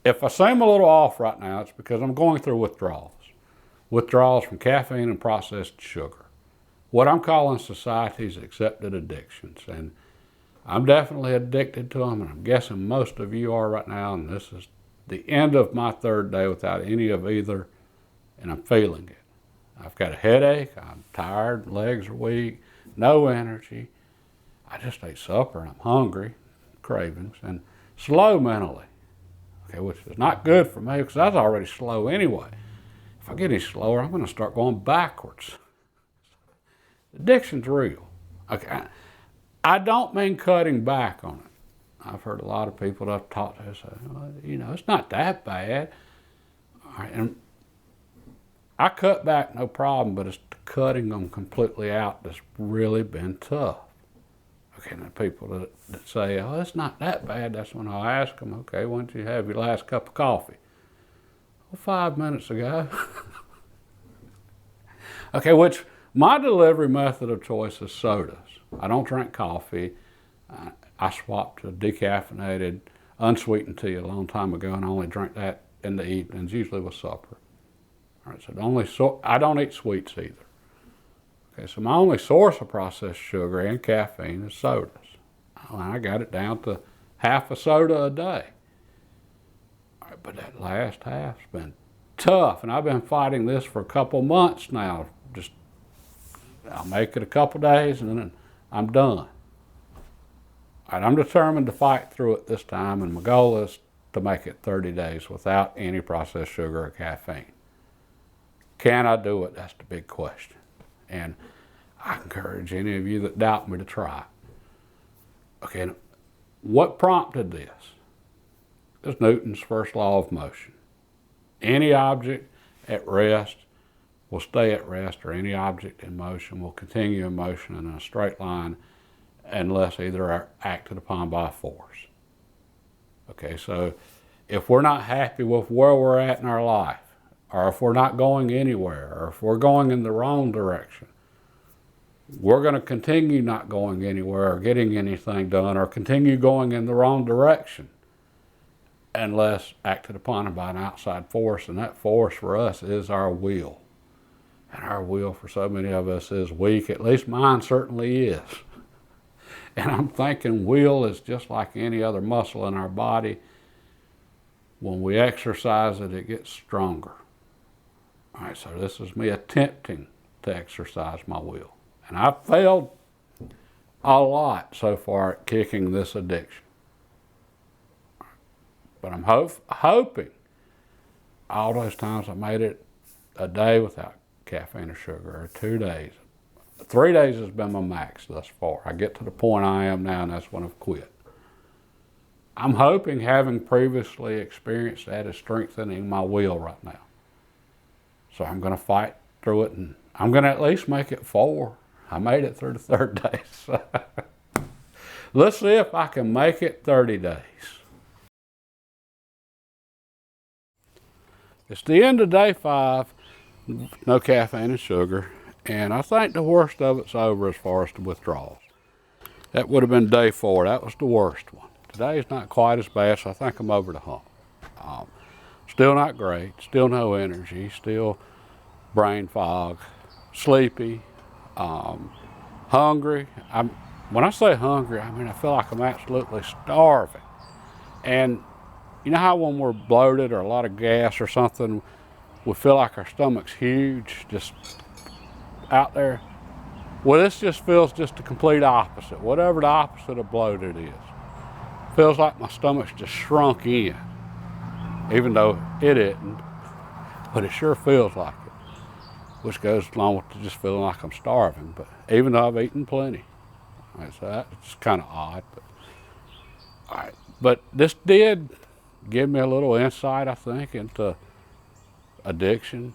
If I seem a little off right now, it's because I'm going through withdrawals. Withdrawals from caffeine and processed sugar. What I'm calling society's accepted addictions. And I'm definitely addicted to them, and I'm guessing most of you are right now, and this is the end of my third day without any of either, and I'm feeling it. I've got a headache, I'm tired, legs are weak, no energy. I just ate supper and I'm hungry, cravings, and slow mentally. Okay, which is not good for me because I was already slow anyway. If I get any slower, I'm going to start going backwards. Addiction's real. Okay, I don't mean cutting back on it. I've heard a lot of people that I've talked to say, well, you know, it's not that bad. All right, and I cut back no problem, but it's cutting them completely out that's really been tough. Okay, and the people that say, oh, it's not that bad, that's when I ask them, okay, when did you have your last cup of coffee? Well, 5 minutes ago. Okay, which my delivery method of choice is sodas. I don't drink coffee. I swapped to decaffeinated, unsweetened tea a long time ago, and I only drink that in the evenings, usually with supper. All right, so I don't eat sweets either. Okay, so my only source of processed sugar and caffeine is sodas. I got it down to half a soda a day. All right, but that last half's been tough, and I've been fighting this for a couple months now. Just I'll make it a couple days, and then I'm done. All right, I'm determined to fight through it this time, and my goal is to make it 30 days without any processed sugar or caffeine. Can I do it? That's the big question. And I encourage any of you that doubt me to try it. Okay, what prompted this? It's Newton's first law of motion. Any object at rest will stay at rest, or any object in motion will continue in motion in a straight line unless either acted upon by force. Okay, so if we're not happy with where we're at in our life, or if we're not going anywhere, or if we're going in the wrong direction, we're going to continue not going anywhere or getting anything done, or continue going in the wrong direction unless acted upon by an outside force. And that force for us is our will. And our will for so many of us is weak. At least mine certainly is. And I'm thinking will is just like any other muscle in our body. When we exercise it, it gets stronger. All right, so this is me attempting to exercise my will. And I've failed a lot so far at kicking this addiction. But I'm hoping all those times I made it a day without caffeine or sugar, or 2 days. 3 days has been my max thus far. I get to the point I am now, and that's when I've quit. I'm hoping having previously experienced that is strengthening my will right now. So I'm going to fight through it, and I'm going to at least make it 4. I made it through the 3rd day. So let's see if I can make it 30 days. It's the end of day 5, no caffeine and sugar, and I think the worst of it's over as far as the withdrawals. That would have been day 4. That was the worst one. Today's not quite as bad, so I think I'm over the hump. Still not great, still no energy, still brain fog, sleepy, hungry. When I say hungry, I mean I feel like I'm absolutely starving. And you know how when we're bloated or a lot of gas or something, we feel like our stomach's huge, just out there? Well, this just feels just the complete opposite. Whatever the opposite of bloated is. Feels like my stomach's just shrunk in, even though it isn't, but it sure feels like it, which goes along with just feeling like I'm starving, but even though I've eaten plenty. All right, so that's kind of odd. All right, but this did give me a little insight, I think, into addiction,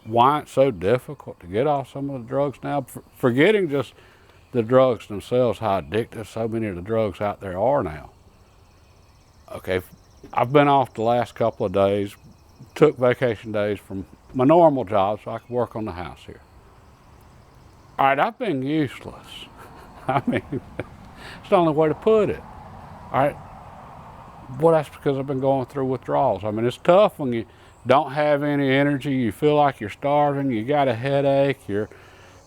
why it's so difficult to get off some of the drugs now, forgetting just the drugs themselves, how addictive so many of the drugs out there are now. Okay, I've been off the last couple of days, took vacation days from my normal job so I could work on the house here. All right, I've been useless. I mean, it's the only way to put it. All right, Well, that's because I've been going through withdrawals. I mean, it's tough when you don't have any energy, you feel like you're starving, you got a headache, you're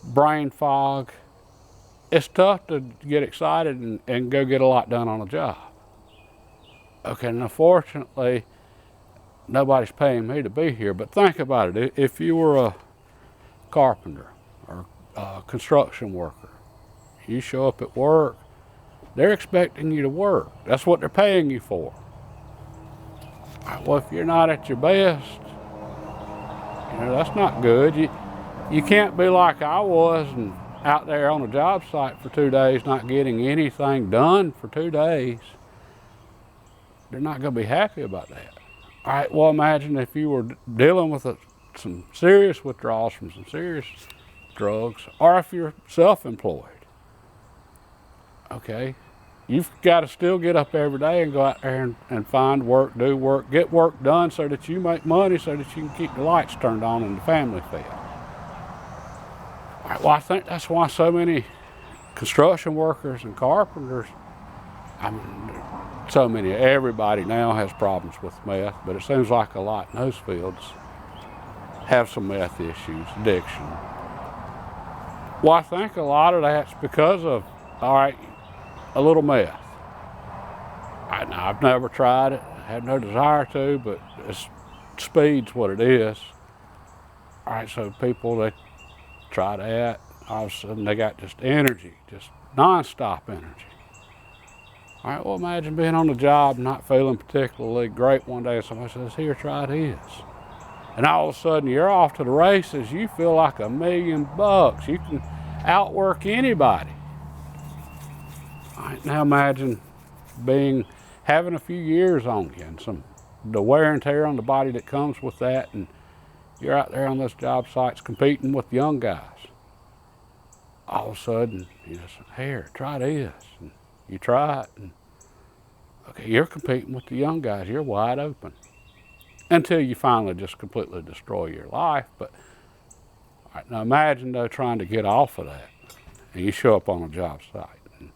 brain fog. It's tough to get excited and go get a lot done on a job. Okay, and unfortunately, nobody's paying me to be here, but think about it. If you were a carpenter or a construction worker, you show up at work, they're expecting you to work. That's what they're paying you for. Well, if you're not at your best, that's not good. You can't be like I was and out there on a job site for 2 days not getting anything done for 2 days. They're not going to be happy about that. All right, well, imagine if you were dealing with some serious withdrawals from some serious drugs, or if you're self-employed. Okay, you've got to still get up every day and go out there and find work, do work, get work done so that you make money so that you can keep the lights turned on and the family fed. All right, well, I think that's why so many construction workers and carpenters, everybody now has problems with meth, but it seems like a lot in those fields have some meth issues, addiction. Well, I think a lot of that's because of, all right, a little meth. I've never tried it, I have no desire to, but speed's what it is. All right, so people, they try that, all of a sudden they got just energy, just non-stop energy. All right, well, imagine being on the job, not feeling particularly great one day, and somebody says, here, try this. And all of a sudden, you're off to the races. You feel like $1,000,000. You can outwork anybody. All right, now imagine having a few years on you and the wear and tear on the body that comes with that, and you're out there on those job sites competing with young guys. All of a sudden, you say, here, try this. And you try it, and okay, you're competing with the young guys. You're wide open until you finally just completely destroy your life. But all right, now imagine though trying to get off of that, and you show up on a job site. And,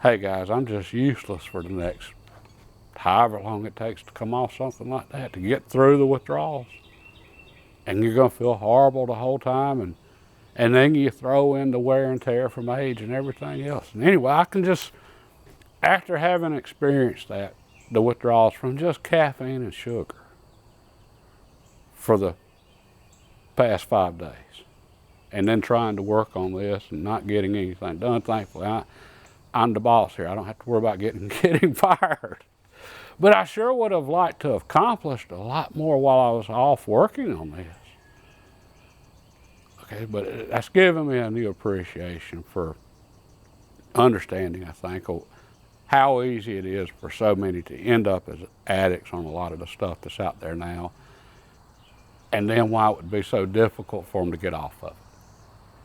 hey guys, I'm just useless for the next however long it takes to come off something like that, to get through the withdrawals, and you're going to feel horrible the whole time. And then you throw in the wear and tear from age and everything else. And anyway, I can just, after having experienced that, the withdrawals from just caffeine and sugar for the past 5 days, and then trying to work on this and not getting anything done, thankfully, I'm the boss here. I don't have to worry about getting fired. But I sure would have liked to have accomplished a lot more while I was off working on this. Okay, but that's given me a new appreciation for understanding, I think, how easy it is for so many to end up as addicts on a lot of the stuff that's out there now, and then why it would be so difficult for them to get off of it.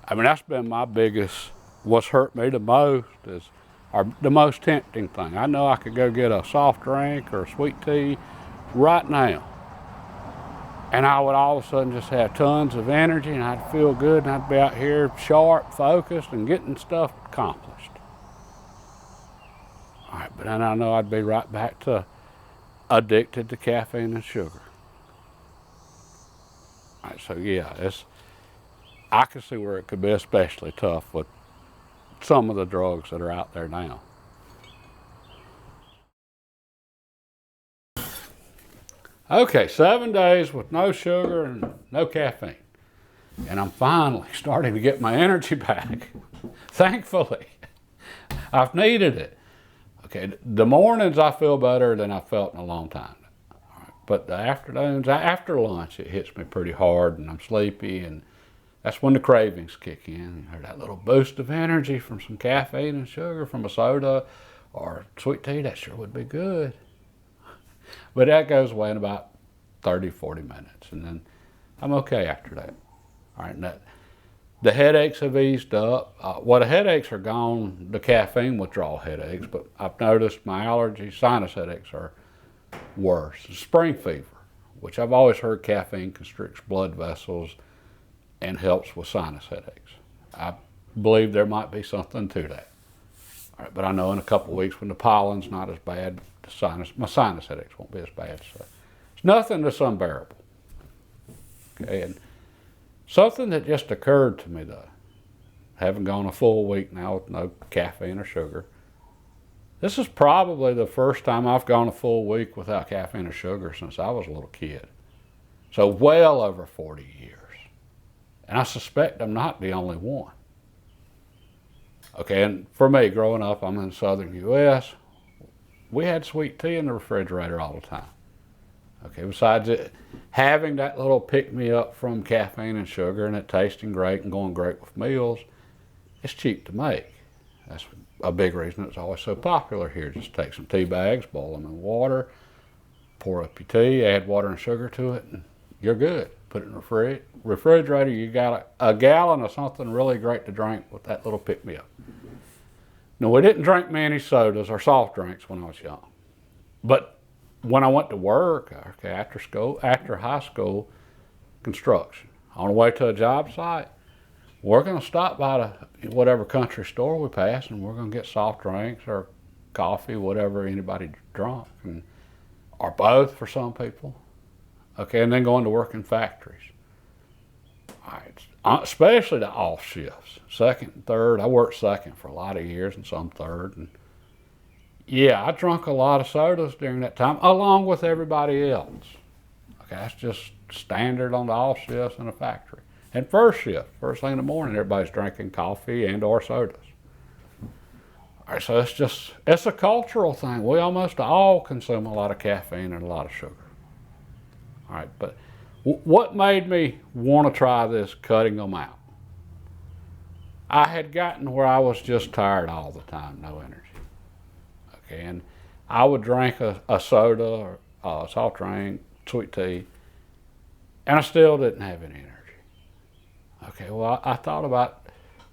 I mean, that's been my biggest, what's hurt me the most is, or the most tempting thing. I know I could go get a soft drink or a sweet tea right now, and I would all of a sudden just have tons of energy, and I'd feel good, and I'd be out here sharp, focused, and getting stuff accomplished. All right, but then I know I'd be right back to addicted to caffeine and sugar. All right, so yeah, I can see where it could be especially tough with some of the drugs that are out there now. Okay, 7 days with no sugar and no caffeine. And I'm finally starting to get my energy back. Thankfully, I've needed it. Okay, the mornings I feel better than I felt in a long time. All right, but the afternoons, after lunch, it hits me pretty hard and I'm sleepy, and that's when the cravings kick in. Or that little boost of energy from some caffeine and sugar from a soda or sweet tea, that sure would be good. But that goes away in about 30, 40 minutes, and then I'm okay after that. All right, and the headaches have eased up. The headaches are gone, the caffeine withdrawal headaches, but I've noticed my allergies, sinus headaches are worse. Spring fever, which I've always heard caffeine constricts blood vessels and helps with sinus headaches. I believe there might be something to that. All right, but I know in a couple of weeks when the pollen's not as bad, my sinus headaches won't be as bad. So it's nothing that's unbearable. Okay, and something that just occurred to me though, having gone a full week now with no caffeine or sugar, this is probably the first time I've gone a full week without caffeine or sugar since I was a little kid. So well over 40 years. And I suspect I'm not the only one. Okay, and for me, growing up, I'm in the southern U.S., we had sweet tea in the refrigerator all the time. Okay, besides it having that little pick-me-up from caffeine and sugar and it tasting great and going great with meals, it's cheap to make. That's a big reason it's always so popular here. Just take some tea bags, boil them in water, pour up your tea, add water and sugar to it, and you're good. Put it in the refrigerator, you got a gallon of something really great to drink with that little pick-me-up. Now, we didn't drink many sodas or soft drinks when I was young. But when I went to work, okay, after high school, construction, on the way to a job site, we're going to stop by whatever country store we pass and we're going to get soft drinks or coffee, whatever anybody drunk, or both for some people. Okay, and then going to work in factories. All right, especially the off shifts, second and third. I worked second for a lot of years and some third. And yeah, I drank a lot of sodas during that time, along with everybody else. Okay, that's just standard on the off shifts in a factory. And first shift, first thing in the morning, everybody's drinking coffee and or sodas. All right, so it's a cultural thing. We almost all consume a lot of caffeine and a lot of sugar. All right, but what made me want to try this cutting them out? I had gotten where I was just tired all the time, no energy. Okay, and I would drink a soda or a soft drink, sweet tea, and I still didn't have any energy. Okay, well, I thought about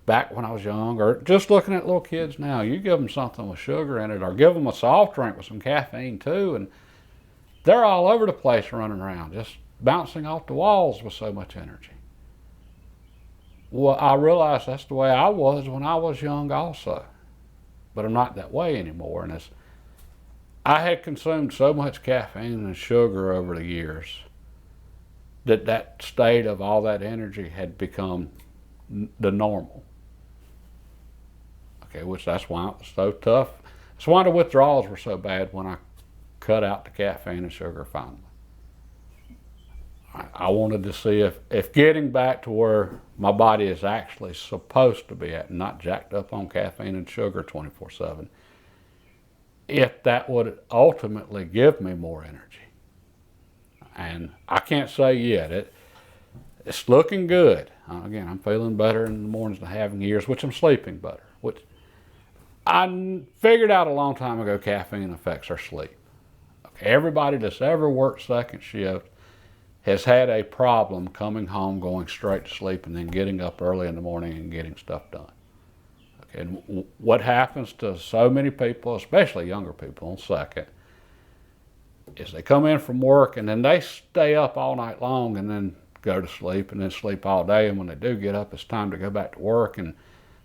back when I was young, or just looking at little kids now, you give them something with sugar in it, or give them a soft drink with some caffeine too, and they're all over the place running around, just bouncing off the walls with so much energy. Well, I realized that's the way I was when I was young also. But I'm not that way anymore. And I had consumed so much caffeine and sugar over the years that state of all that energy had become the normal. Okay, which that's why it was so tough. That's why the withdrawals were so bad when I cut out the caffeine and sugar finally. I wanted to see if getting back to where my body is actually supposed to be at, not jacked up on caffeine and sugar 24/7, if that would ultimately give me more energy. And I can't say yet. It's looking good. Again, I'm feeling better in the mornings than I have in years, which I'm sleeping better. Which I figured out a long time ago, caffeine affects our sleep. Okay, everybody that's ever worked second shift has had a problem coming home, going straight to sleep, and then getting up early in the morning and getting stuff done. Okay, and what happens to so many people, especially younger people on second, is they come in from work and then they stay up all night long and then go to sleep and then sleep all day. And when they do get up, it's time to go back to work. And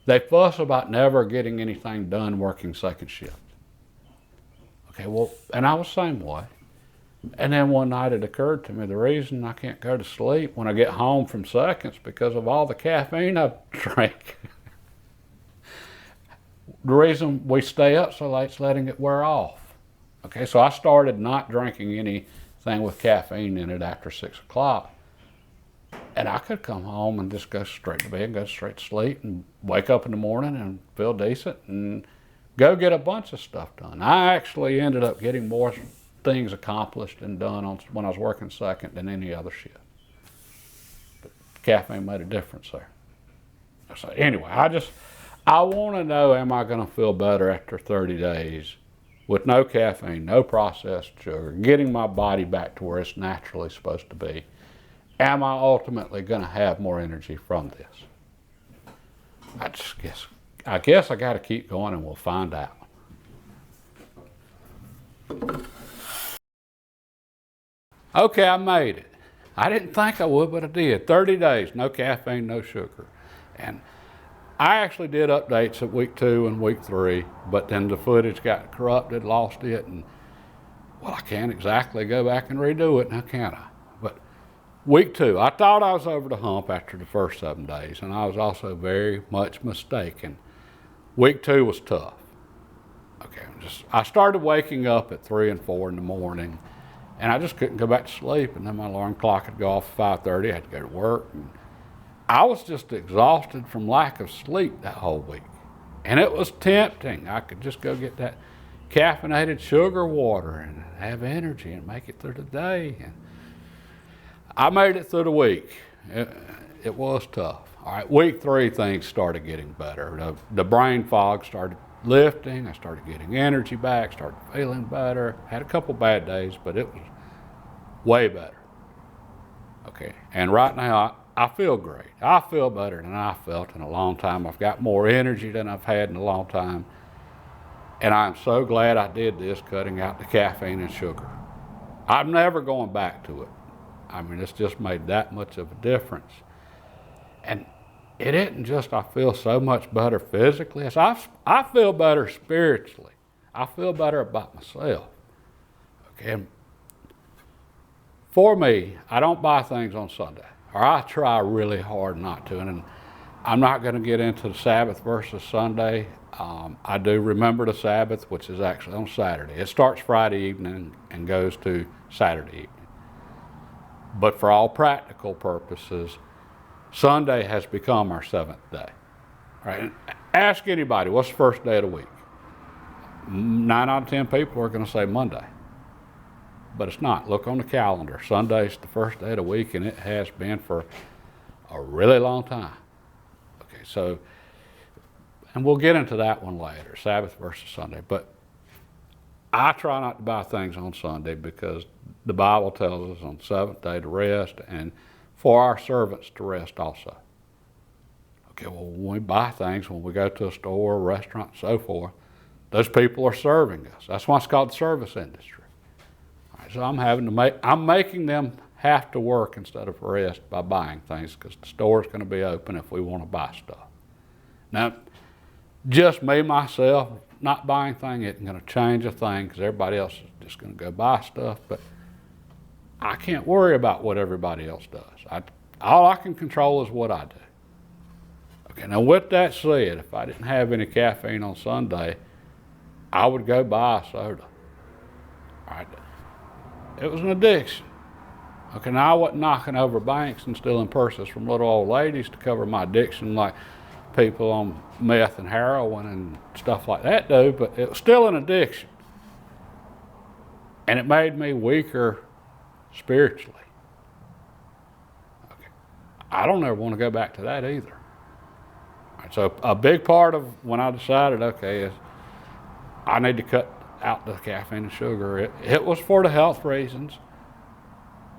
they fuss about never getting anything done working second shift. Okay, well, and I was the same way. And then one night it occurred to me, the reason I can't go to sleep when I get home from seconds because of all the caffeine I've drank. The reason we stay up so late is letting it wear off. Okay, so I started not drinking anything with caffeine in it after 6 o'clock. And I could come home and just go straight to bed, go straight to sleep, and wake up in the morning and feel decent and go get a bunch of stuff done. I actually ended up getting more things accomplished and done when I was working second than any other shift. But caffeine made a difference there. So anyway, I want to know, am I going to feel better after 30 days with no caffeine, no processed sugar, getting my body back to where it's naturally supposed to be? Am I ultimately going to have more energy from this? I guess I got to keep going and we'll find out. Okay, I made it. I didn't think I would, but I did. 30 days, no caffeine, no sugar. And I actually did updates at week 2 and week 3, but then the footage got corrupted, lost it, and well, I can't exactly go back and redo it now, can I? But week 2, I thought I was over the hump after the first 7 days, and I was also very much mistaken. Week 2 was tough. Okay, I started waking up at 3 and 4 in the morning, and I just couldn't go back to sleep, and then my alarm clock would go off at 5:30. I had to go to work, and I was just exhausted from lack of sleep that whole week. And it was tempting. I could just go get that caffeinated sugar water and have energy and make it through the day. And I made it through the week. It was tough. All right, week 3, things started getting better. The brain fog started lifting. I started getting energy back, started feeling better. Had a couple bad days, but it was way better. Okay, and right now I feel great. I feel better than I felt in a long time. I've got more energy than I've had in a long time. And I'm so glad I did this, cutting out the caffeine and sugar. I'm never going back to it. I mean, it's just made that much of a difference. And it isn't just I feel so much better physically. It's I feel better spiritually. I feel better about myself. Okay. And for me, I don't buy things on Sunday, or I try really hard not to. And I'm not going to get into the Sabbath versus Sunday. I do remember the Sabbath, which is actually on Saturday. It starts Friday evening and goes to Saturday evening. But for all practical purposes, Sunday has become our 7th day. Right? Ask anybody, what's the first day of the week? 9 out of 10 people are going to say Monday. But it's not. Look on the calendar. Sunday's the first day of the week, and it has been for a really long time. Okay, so, and we'll get into that one later, Sabbath versus Sunday. But I try not to buy things on Sunday because the Bible tells us on the 7th day to rest, and for our servants to rest also. Okay, well, when we buy things, when we go to a store, a restaurant, and so forth, those people are serving us. That's why it's called the service industry. All right, so I'm making them have to work instead of rest by buying things, because the store's going to be open if we want to buy stuff. Now, just me, myself, not buying things isn't going to change a thing, because everybody else is just going to go buy stuff, but I can't worry about what everybody else does. All I can control is what I do. Okay, now with that said, if I didn't have any caffeine on Sunday, I would go buy a soda. All right. It was an addiction. Okay, now I wasn't knocking over banks and stealing purses from little old ladies to cover my addiction like people on meth and heroin and stuff like that do, but it was still an addiction. And it made me weaker spiritually. Okay. I don't ever want to go back to that either. All right, so a big part of when I decided, okay, is I need to cut out the caffeine and sugar. It was for the health reasons,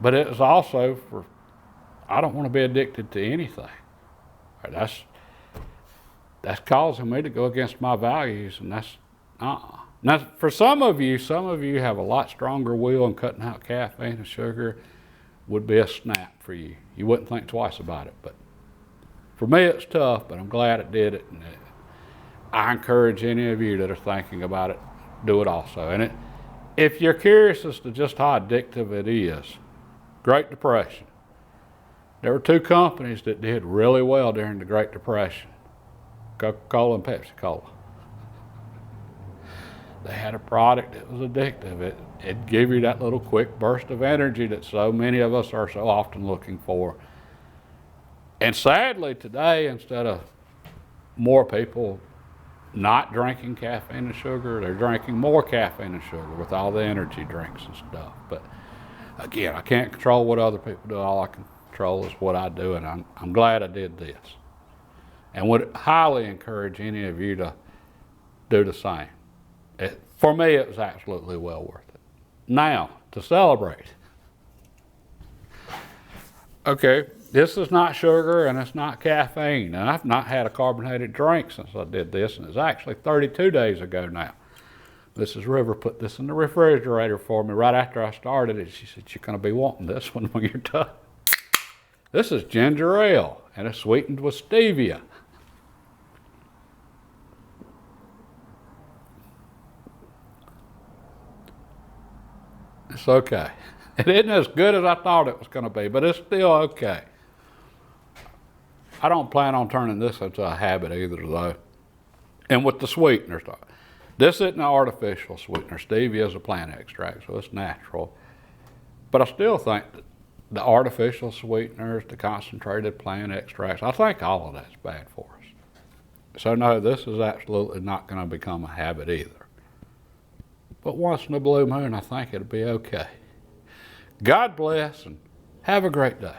but it was also for, I don't want to be addicted to anything. All right, that's causing me to go against my values, and that's Now, for some of you have a lot stronger will, and cutting out caffeine and sugar would be a snap for you. You wouldn't think twice about it. But for me, it's tough, but I'm glad it did it. And I encourage any of you that are thinking about it, do it also. And if you're curious as to just how addictive it is, Great Depression. There were 2 companies that did really well during the Great Depression, Coca-Cola and Pepsi-Cola. They had a product that was addictive. It'd give you that little quick burst of energy that so many of us are so often looking for. And sadly today, instead of more people not drinking caffeine and sugar, they're drinking more caffeine and sugar with all the energy drinks and stuff. But again, I can't control what other people do. All I can control is what I do, and I'm glad I did this. And would highly encourage any of you to do the same. For me, it was absolutely well worth it. Now, to celebrate. Okay, this is not sugar and it's not caffeine. And I've not had a carbonated drink since I did this, and it's actually 32 days ago now. Mrs. River put this in the refrigerator for me right after I started it. She said, "You're going to be wanting this one when you're done." This is ginger ale, and it's sweetened with stevia. It's okay. It isn't as good as I thought it was going to be, but it's still okay. I don't plan on turning this into a habit either, though. And with the sweeteners, this isn't an artificial sweetener. Stevia is a plant extract, so it's natural. But I still think that the artificial sweeteners, the concentrated plant extracts, I think all of that's bad for us. So no, this is absolutely not going to become a habit either. But once in a blue moon, I think it'll be okay. God bless and have a great day.